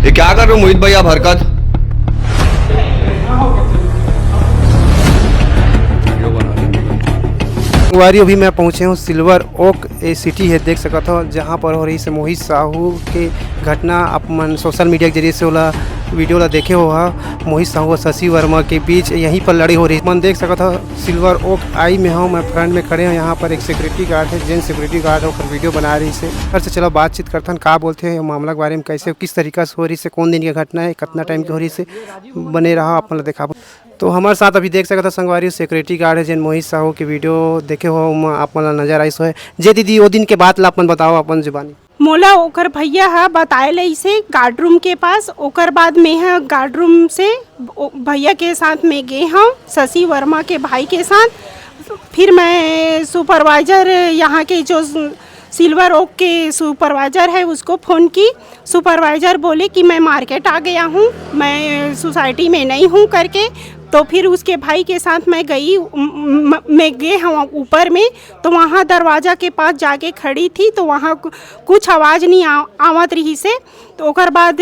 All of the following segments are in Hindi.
ये क्या कर रहे हो मोहित भाई आप हरकत? संगवारी अभी मैं पहुंचे हूँ सिल्वर ओक ए सिटी है, देख सकत हो जहाँ पर हो रही से मोहित साहू के घटना अपन सोशल मीडिया के जरिए से वाला वीडियो ला देखे हो हा। मोहित साहू और शशि वर्मा के बीच यहीं पर लड़ी हो रही मन देख सकत हो। सिल्वर ओक आई में हूँ मैं, फ्रंट में खड़े हैं। यहाँ पर एक सिक्योरिटी गार्ड है, जेंट्स सिक्योरिटी गार्ड होकर वीडियो बना रही से। घर से चलो बातचीत करते हैं, का बोलते हैं मामला के बारे में, कैसे किस तरीका से हो रही से, कौन दिन की घटना है, कितना टाइम की हो रही से, बने रहा अपन देखा। तो हमारे साथ अभी देख सकता संगवारी सिक्योरिटी गार्ड है जिन मोहित साहू की वीडियो देखे हो आप नजर आई सो है। जे दीदी वो दिन के बाद ला अपन बताओ अपन जुबानी। मोला ओकर भैया है बताए इसे गार्ड रूम के पास। ओकर बाद में है गार्ड रूम से भैया के साथ में गए हूँ शशि वर्मा के भाई के साथ। फिर मैं सुपरवाइजर यहाँ के जो सिल्वर ओक के सुपरवाइज़र है उसको फ़ोन की। सुपरवाइज़र बोले कि मैं मार्केट आ गया हूँ, मैं सोसाइटी में नहीं हूँ करके। तो फिर उसके भाई के साथ मैं गए हूँ ऊपर में। तो वहाँ दरवाज़ा के पास जाके खड़ी थी तो वहाँ कुछ आवाज़ नहीं आवत रही से। तो ओकर बाद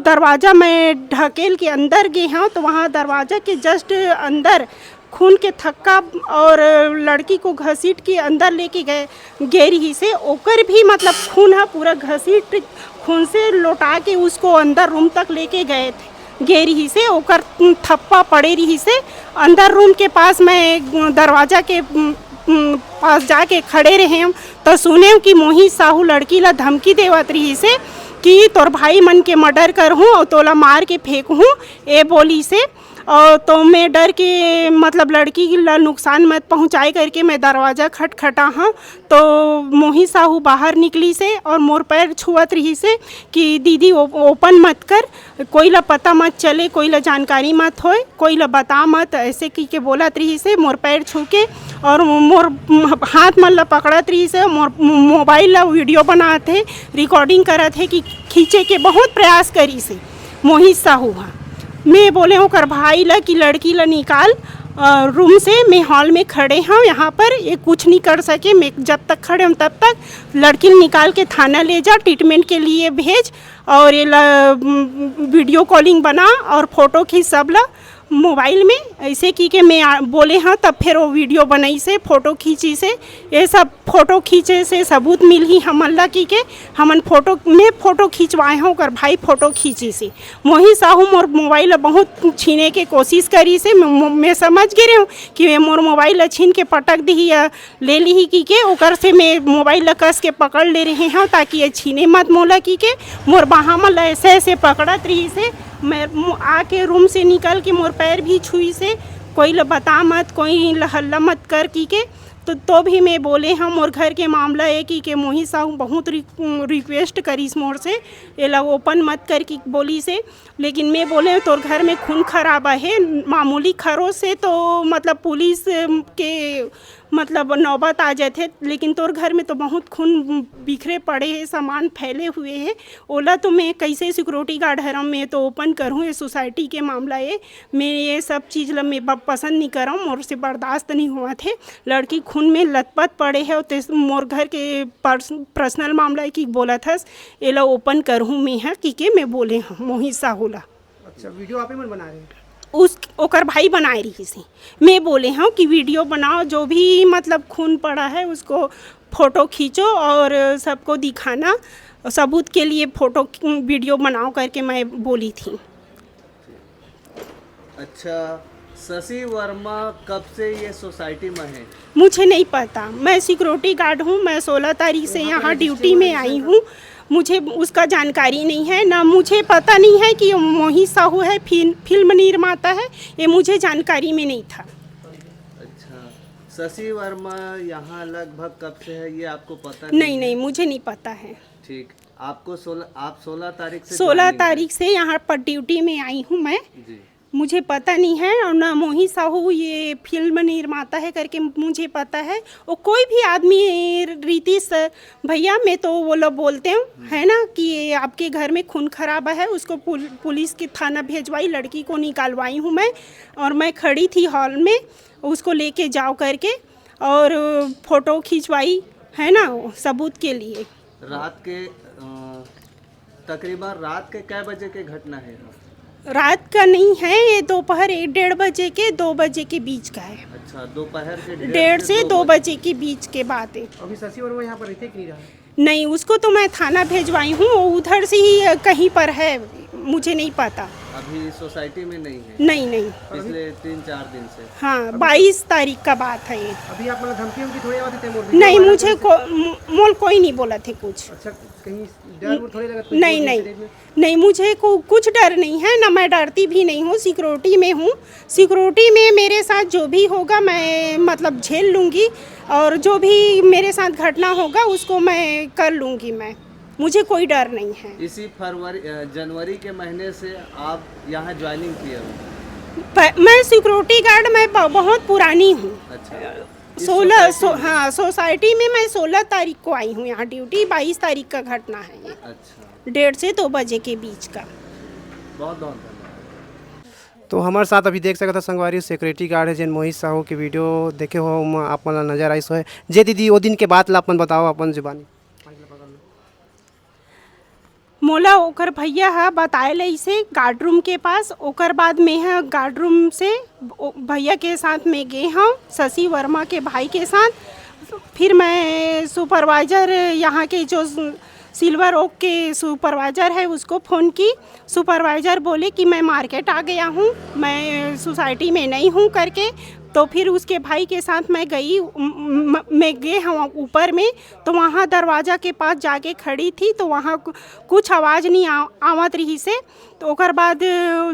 दरवाज़ा में ढकेल के अंदर गए हूँ तो वहाँ दरवाज़ा के जस्ट अंदर खून के थक्का और लड़की को घसीट के अंदर लेके गए रही से। ओकर भी मतलब खून है पूरा, घसीट खून से लौटा के उसको अंदर रूम तक लेके गए रही से। ओकर थप्पा पड़े रही से अंदर रूम के पास। मैं दरवाज़ा के पास जाके खड़े रहे हम तो सुने कि मोहित साहू लड़की ला धमकी देवत रही से कि तोर भाई मन के मर्डर कर हूँ और तोला मार के फेंक हूँ, ये बोली से। और तो मैं डर के मतलब लड़की ला नुकसान मत पहुंचाए करके मैं दरवाज़ा खटखटा हाँ। तो मोहित साहू बाहर निकली से और मोर पैर छुअत रही से कि दीदी ओपन मत कर, कोई ला पता मत चले, कोई ला जानकारी मत होए, कोई ला बता मत, ऐसे की बोलत रही से मोर पैर छू के। और मोर हाथ मन ला पकड़त रही से, मोर मोबाइल ला वीडियो बनाते रिकॉर्डिंग करत है कि खींचे के बहुत प्रयास करी से मोहित साहू। हाँ मैं बोले हूँ कर भाई ला कि लड़की ला निकाल रूम से। मैं हॉल में खड़े हूँ यहाँ पर, ये कुछ नहीं कर सके। मैं जब तक खड़े हूँ तब तक लड़की निकाल के थाना ले जा, ट्रीटमेंट के लिए भेज। और ये वीडियो कॉलिंग बना और फ़ोटो खींच सब ला मोबाइल में। ऐसे की के मैं बोले हाँ तब फिर वो वीडियो बनाई से, फ़ोटो खींची से। ये सब फ़ोटो खींचे से सबूत मिल ही हमन ला की के हमन फ़ोटो खींचवाए हों कर भाई फ़ोटो खींची से। मोहित साहू मोर मोबाइल बहुत छीने के कोशिश करी से। मैं समझ गए हूँ कि मोर मोबाइल छीन के पटक दी या ले ली की के ओकर से मैं मोबाइल कस के पकड़ ले रहे हैं ताकि ये छीने मत मोला की के। मोर बाहा में ऐसे ऐसे पकड़त रही से। मैं आके रूम से निकल के मोर पैर भी छुई से, कोई ला बता मत, कोई हल्ला मत कर की के। तो भी मैं बोले हम और घर के मामला है कि के मोहित साहू बहुत रिक्वेस्ट करी मोर से ये ला ओपन मत कर की बोली से। लेकिन मैं बोले तोर घर में खून खराबा है, मामूली खरोच से तो मतलब पुलिस के मतलब नौबत आ जाते, लेकिन तोर घर में तो बहुत खून बिखरे पड़े हैं, सामान फैले हुए हैं। ओला तो मैं कैसे सिक्योरिटी गार्ड हरम में तो ओपन करूँ, ये सोसाइटी के मामला है। मैं ये सब चीज़ ला मैं पसंद नहीं कर रहा हूँ, मोर से बर्दाश्त नहीं हुआ थे। लड़की खून में लथपथ पड़े है और मोर घर के पर्सनल मामला है कि बोला था ये ला ओपन करूँ मैं है कि मैं बोले हाँ मोहित साहू ला। अच्छा वीडियो आप ही मन बना रहे हैं? उस ओकर भाई बनाए रही से। मैं बोले हाँ कि वीडियो बनाओ, जो भी मतलब खून पड़ा है उसको फ़ोटो खींचो और सबको दिखाना, सबूत के लिए फ़ोटो वीडियो बनाओ करके मैं बोली थी। अच्छा, शशि वर्मा कब से ये सोसाइटी में है? मुझे नहीं पता, मैं सिक्योरिटी गार्ड हूँ। मैं 16 तारीख से यहाँ ड्यूटी में आई हूँ, मुझे उसका जानकारी नहीं है। ना मुझे पता नहीं है कि मोहित साहू है, फिल्म निर्माता है, ये मुझे जानकारी में नहीं था। अच्छा, शशि वर्मा यहाँ लगभग कब से है ये आपको पता नहीं, मुझे नहीं पता है। ठीक, आपको आप 16 तारीख से 16 तारीख से यहाँ पर ड्यूटी में आई हूँ मैं जी। मुझे पता नहीं है। और ना मोहित साहू ये फिल्म निर्माता है करके मुझे पता है। और कोई भी आदमी रीति से भैया मैं तो वो लोग बोलते हैं है ना कि आपके घर में खून खराब है, उसको पुलिस के थाना भेजवाई, लड़की को निकालवाई हूँ मैं। और मैं खड़ी थी हॉल में, उसको लेके जाओ करके और फ़ोटो खिंचवाई है ना सबूत के लिए। रात के तकरीबन रात के कै बजे के घटना है? रात का नहीं है, ये दोपहर 1-1:30 बजे के 2 बजे के बीच का है। अच्छा, दोपहर के 1:30 से 2 बजे के बीच के बात है। अभी शशि वर्मा यहाँ पर रहते कि नहीं रहा? नहीं, उसको तो मैं थाना भेजवाई हूँ, वो उधर से ही कहीं पर है, मुझे नहीं पता। अभी सोसाइटी में नहीं है? नहीं नहीं, पिछले 3-4 दिन से? हाँ 22 तारीख का बात है ये। अभी आप मतलब धमकी उमकी थोड़ी आती थे? नहीं, मुझे मोल कोई नहीं बोला थे कुछ। अच्छा, कहीं डर थोड़ी लगा? नहीं नहीं नहीं, मुझे कुछ डर नहीं है, ना मैं डरती भी नहीं हूँ। सिक्योरिटी में हूँ, सिक्योरिटी में मेरे साथ जो भी होगा मैं मतलब झेल लूँगी, और जो भी मेरे साथ घटना होगा उसको मैं कर लूँगी। मैं मुझे कोई डर नहीं है। इसी जनवरी के महीने से आप यहाँ ज्वाइनिंग किए हो? मैं सिक्योरिटी गार्ड मैं बहुत पुरानी हूँ। अच्छा, हाँ, सोसाइटी में मैं 16 तारीख को आई हूँ यहाँ ड्यूटी। 22 तारीख का घटना है ये। अच्छा, 1:30 से 2 बजे के बीच का। बहुत बहुत धन्यवाद। तो हमारे साथ अभी देख सकता संगवारी सिक्योरिटी गार्ड है जिन मोहित साहू की वीडियो देखे हो आप मन नजर आई सो है जे दीदी वो दिन के बाद ला अपन बताओ अपन जुबानी। मोला ओकर भैया है बताए ले इसे गार्ड रूम के पास, ओकर बाद में है गार्ड रूम से भैया के साथ में गए हूँ शशि वर्मा के भाई के साथ। फिर मैं सुपरवाइज़र यहाँ के जो सिल्वर ओक के सुपरवाइज़र है उसको फ़ोन की। सुपरवाइज़र बोले कि मैं मार्केट आ गया हूँ, मैं सोसाइटी में नहीं हूँ करके। तो फिर उसके भाई के साथ मैं गए हम ऊपर में, तो वहाँ दरवाज़ा के पास जाके खड़ी थी, तो वहाँ कुछ आवाज़ नहीं आवत रही से। तो ओकर बाद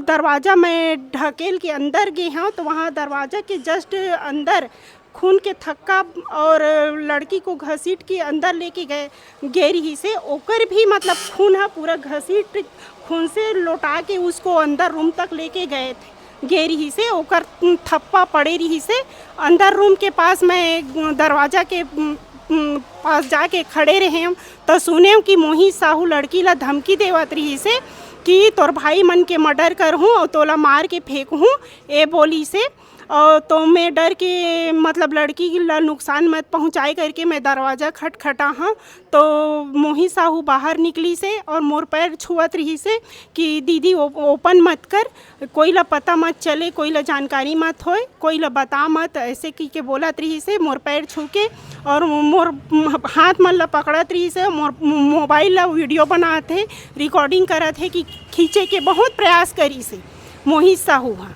दरवाज़ा में ढकेल के अंदर गए हैं, तो वहाँ दरवाज़ा के जस्ट अंदर खून के थक्का और लड़की को घसीट के अंदर लेके गए रही से। ओकर भी मतलब खून है पूरा, घसीट खून से लौटा के उसको अंदर रूम तक लेके गए थे गेरी ही से। ओकर थप्पा पड़े रही से अंदर रूम के पास मैं दरवाज़ा के पास जाके खड़े रहे हम, तो सुने कि मोहित साहू लड़की ला धमकी देवत रही से कि तोर भाई मन के मर्डर कर हूँ और तोला मार के फेंक हूँ, ए बोली से। और तो मैं डर के मतलब लड़की ला नुकसान मत पहुँचाए करके मैं दरवाज़ा खटखटा हाँ, तो मोहित साहू बाहर निकली से और मोर पैर छुअत रही से कि दीदी ओपन मत कर, कोई ला पता मत चले, कोई ला जानकारी मत होए, कोई ला बता मत, ऐसे की बोलत रही से मोर पैर छू के। और मोर हाथ मन ला पकड़त रही से, मोर मोबाइल ला वीडियो बनाते थे, रिकॉर्डिंग करत है कि खींचे के बहुत प्रयास करी से मोहित साहू हाँ।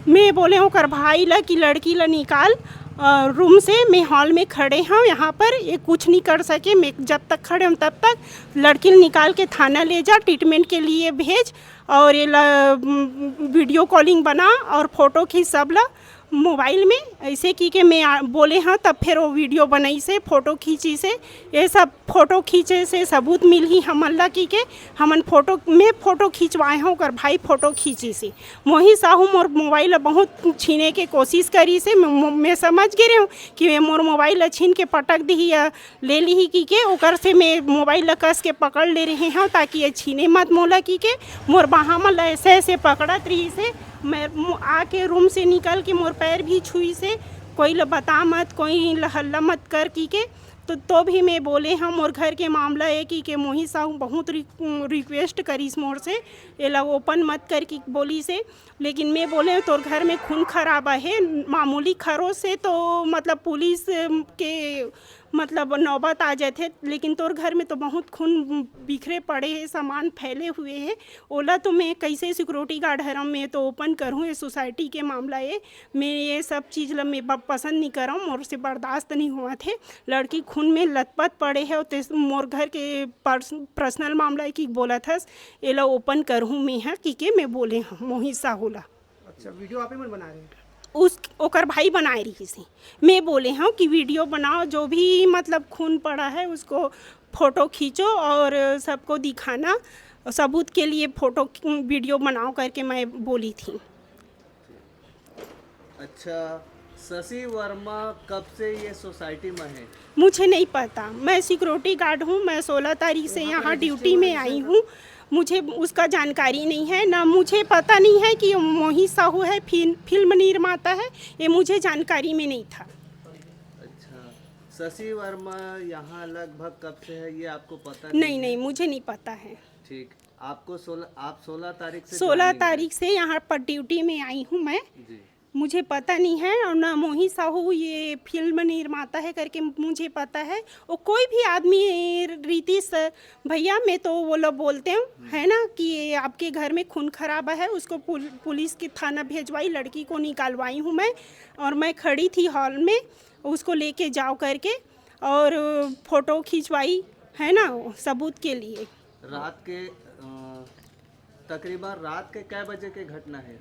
मैं बोले हूँ कर भाई ला कि लड़की ला निकाल रूम से, मैं हॉल में खड़े हूँ यहाँ पर, ये कुछ नहीं कर सके। मैं जब तक खड़े हूँ तब तक लड़की निकाल के थाना ले जा, ट्रीटमेंट के लिए भेज, और ये वीडियो कॉलिंग बना और फ़ोटो खींच सब ला मोबाइल में। ऐसे की के मैं बोले हाँ, तब फिर वो वीडियो बनाई से, फ़ोटो खींची से, ये सब फ़ोटो खींचे से सबूत मिल ही हमन ला की के हमन फ़ोटो खींचवाए हूँ कर भाई फ़ोटो खींची से। मोहित साहू मोर मोबाइल बहुत छीने के कोशिश करी से। मैं समझ गए हूँ कि मोर मोबाइल छीन के पटक दी या ले ली की के, ओकर से मैं मोबाइल कस के पकड़ ले रहे हैं ताकि ये छीने मत मोला की के। मोर बाहा में ऐसे ऐसे पकड़त रही से, मैं आके रूम से निकल के मोर पैर भी छुई से, कोई ला बता मत, कोई हल्ला मत कर की के। तो भी मैं बोले हम मोर घर के मामला है कि के मोहित साहू बहुत रिक्वेस्ट करीस मोर से ये ला ओपन मत कर की बोली से। लेकिन मैं बोले तोर घर में खून खराबा है, मामूली खरोच से तो मतलब पुलिस के मतलब नौबत आ जाते, लेकिन तोर घर में तो बहुत खून बिखरे पड़े हैं, सामान फैले हुए हैं। ओला तो मैं कैसे सिक्योरिटी गार्ड हरम में तो ओपन करूँ, ये सोसाइटी के मामला है। मैं ये सब चीज़ ला मैं पसंद नहीं कर रहा हूँ, मोर से बर्दाश्त नहीं हुआ थे। लड़की खून में लथपथ पड़े है, और मोर घर के पर्सनल मामला है कि बोला था ये ला ओपन करूँ मैं है कि मैं बोले हाँ मोहित साहू ला। अच्छा, वीडियो आप ही मन बना रहे हैं? ओकर भाई बनाए रही से। मैं बोले हाँ कि वीडियो बनाओ, जो भी मतलब खून पड़ा है उसको फ़ोटो खींचो और सबको दिखाना, सबूत के लिए फ़ोटो वीडियो बनाओ करके मैं बोली थी। अच्छा, शशि वर्मा कब से ये सोसाइटी में है? मुझे नहीं पता, मैं सिक्योरिटी गार्ड हूँ, मैं 16 तारीख से यहाँ ड्यूटी में आई हूँ। मुझे उसका जानकारी नहीं है, ना मुझे पता नहीं है कि मोहित साहू है, फिल्म निर्माता है, ये मुझे जानकारी में नहीं था। अच्छा, शशि वर्मा यहाँ लगभग कब से है ये आपको पता नहीं, मुझे नहीं पता है। ठीक। आपको 16 तारीख से 16 joining है। तारीख से यहाँ पर ड्यूटी में आई हूँ मैं। जी। मुझे पता नहीं है, और ना मोहित साहू ये फिल्म निर्माता है करके मुझे पता है। और कोई भी आदमी रीतिश भैया में तो वो लोग बोलते हैं है ना कि ये आपके घर में खून खराबा है, उसको पुलिस के थाना भेजवाई, लड़की को निकालवाई हूँ मैं। और मैं खड़ी थी हॉल में, उसको लेके जाओ करके और फोटो खिंचवाई है ना सबूत के लिए। रात के तकरीबन रात के कै बजे के घटना है?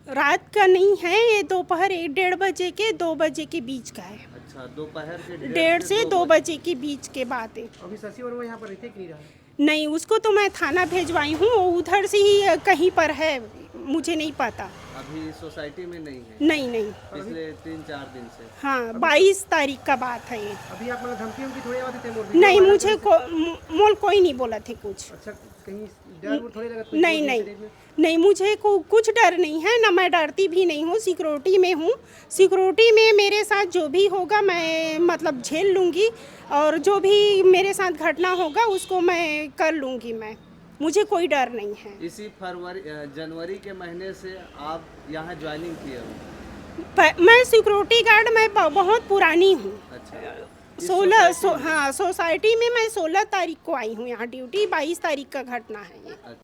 रात का नहीं है ये, दोपहर 1-1:30 बजे के 2 बजे के बीच का है। अच्छा, दोपहर के 1:30 से 2 बजे के बीच के बात है। अभी शशि वर्मा यहाँ पर रहते कि नहीं रहा? नहीं, उसको तो मैं थाना भेजवाई हूँ, वो उधर से ही कहीं पर है, मुझे नहीं पता। अभी सोसाइटी में नहीं है? नहीं नहीं, पिछले 3-4 दिन से? हाँ 22 तारीख का बात है ये। अभी आप मतलब धमकी उमकी थोड़ी आती थे? नहीं, मुझे मोल कोई नहीं बोला थे कुछ। अच्छा, कहीं डर थोड़ी लगा? नहीं नहीं नहीं, मुझे कुछ डर नहीं है ना, मैं डरती भी नहीं हूँ। सिक्योरिटी में हूँ, सिक्योरिटी में मेरे साथ जो भी होगा मैं मतलब झेल लूँगी, और जो भी मेरे साथ घटना होगा उसको मैं कर लूँगी मैं, मुझे कोई डर नहीं है। इसी जनवरी के महीने से आप यहाँ ज्वाइनिंग किए हो? मैं सिक्योरिटी गार्ड मैं बहुत पुरानी हूँ। अच्छा, हाँ सोसाइटी में मैं 16 तारीख को आई हूँ यहाँ ड्यूटी, 22 तारीख का घटना है ये।